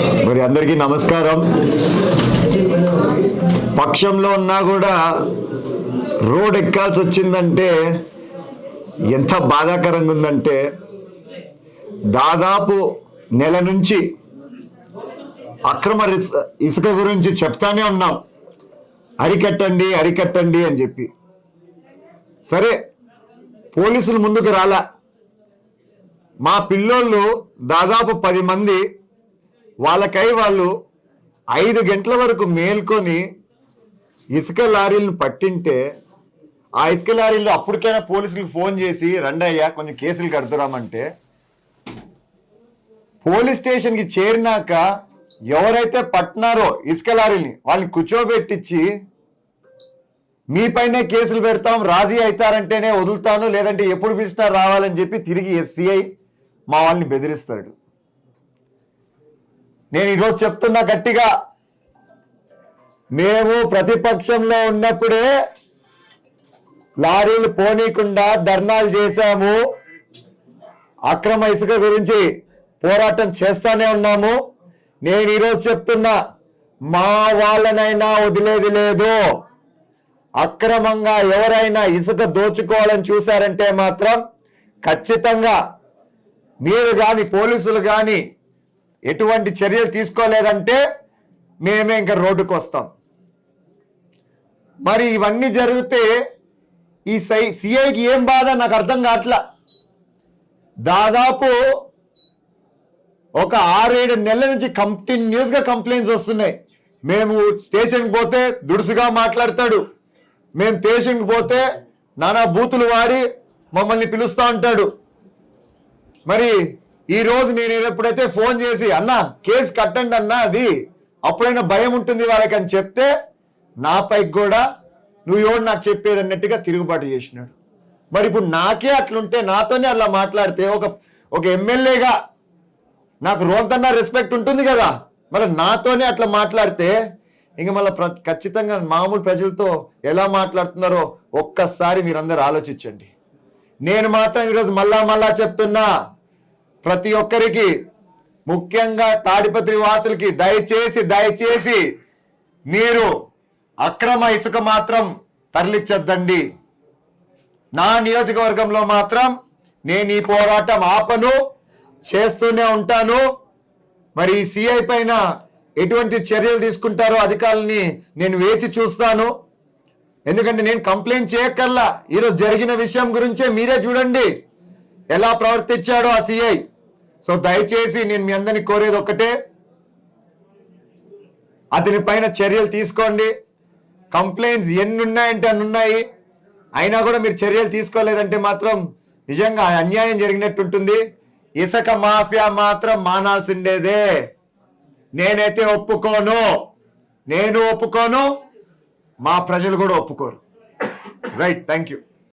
మరి అందరికీ నమస్కారం. పక్షంలో ఉన్నా కూడా రోడ్ ఎక్కాల్సి వచ్చిందంటే ఎంత బాధాకరంగా ఉందంటే, దాదాపు నెల నుంచి అక్రమ ఇసుక గురించి చెప్తానే ఉన్నాం, అరికట్టండి అరికట్టండి అని చెప్పి. సరే, పోలీసులు ముందుకు రాలా. మా పిల్లోళ్ళు దాదాపు 10 మంది వాళ్ళకై వాళ్ళు 5 గంటల వరకు మేల్కొని ఇసుక లారీలను పట్టింటే, ఆ ఇసుక లారీలు అప్పటికైనా పోలీసులకు ఫోన్ చేసి రండి అయ్యా కొంచెం కేసులు కడుతున్నామంటే, పోలీస్ స్టేషన్కి చేరినాక ఎవరైతే పట్టినారో ఇసుక లారీని వాళ్ళని కూర్చోబెట్టించి మీ పైనే కేసులు పెడతాం, రాజీ అవుతారంటేనే వదులుతాను, లేదంటే ఎప్పుడు పిలిచినా రావాలని చెప్పి తిరిగి ఎస్సీఐ మా వాళ్ళని బెదిరిస్తాడు. నేను ఈరోజు చెప్తున్నా గట్టిగా, మేము ప్రతిపక్షంలో ఉన్నప్పుడే లారీలు పోనీకుండా ధర్నాలు చేశాము, అక్రమ ఇసుక గురించి పోరాటం చేస్తానే ఉన్నాము. నేను ఈరోజు చెప్తున్నా, మా వాళ్ళనైనా వదిలేది లేదు. అక్రమంగా ఎవరైనా ఇసుక దోచుకోవాలని చూశారంటే మాత్రం ఖచ్చితంగా మీరు కానీ పోలీసులు కానీ ఎటువంటి చర్యలు తీసుకోలేదంటే మేమే ఇంకా రోడ్డుకు వస్తాం. మరి ఇవన్నీ జరిగితే ఈ సిఐకి ఏం బాధ నాకు అర్థం కావట్లా. దాదాపు ఒక 6-7 నెలల నుంచి కంటిన్యూస్గా కంప్లైంట్స్ వస్తున్నాయి. మేము స్టేషన్కి పోతే దుడుసుగా మాట్లాడతాడు, మేము స్టేషన్కి పోతే నానా బూతులు వాడి మమ్మల్ని పిలుస్తూ ఉంటాడు. మరి ఈరోజు నేను ఎప్పుడైతే ఫోన్ చేసి అన్నా కేసు కట్టండి అన్నా, అది అప్పుడైనా భయం ఉంటుంది వాళ్ళకి అని చెప్తే, నాపైకి కూడా నువ్వు ఎవడు నాకు చెప్పేది అన్నట్టుగా తిరుగుబాటు చేసినాడు. మరి ఇప్పుడు నాకే అట్లుంటే, నాతోనే అలా మాట్లాడితే, ఒక ఎమ్మెల్యేగా నాకు రోంతన్నా రెస్పెక్ట్ ఉంటుంది కదా, మళ్ళీ నాతోనే అట్లా మాట్లాడితే ఇంక మళ్ళీ ఖచ్చితంగా మామూలు ప్రజలతో ఎలా మాట్లాడుతున్నారో ఒక్కసారి మీరందరూ ఆలోచించండి. నేను మాత్రం ఈరోజు మళ్ళా చెప్తున్నా, ప్రతి ఒక్కరికి, ముఖ్యంగా తాడిపత్రి వాసులకి దయచేసి మీరు అక్రమ ఇసుక మాత్రం తరలించద్దండి. నా నియోజకవర్గంలో మాత్రం నేను ఈ పోరాటం ఆపను, చేస్తూనే ఉంటాను. మరి ఈ సిఐ పైన ఎటువంటి చర్యలు తీసుకుంటారో అధికారులని నేను వేచి చూస్తాను. ఎందుకంటే నేను కంప్లైంట్ చేయక్కర్లా, ఈరోజు జరిగిన విషయం గురించే మీరే చూడండి ఎలా ప్రవర్తించాడో ఆ సిఐ. సో దయచేసి నేను మీ అందరినీ కోరేది ఒక్కటే, అతని పైన చర్యలు తీసుకోండి. కంప్లైంట్స్ ఎన్ని ఉన్నాయంటే అన్ని ఉన్నాయి, అయినా కూడా మీరు చర్యలు తీసుకోలేదంటే మాత్రం నిజంగా అన్యాయం జరిగినట్టు ఉంటుంది. ఇసుక మాఫియా మాత్రం మానాల్సిండేదే. నేనైతే ఒప్పుకోను, నేను ఒప్పుకోను, మా ప్రజలు కూడా ఒప్పుకోరు. Right, thank you.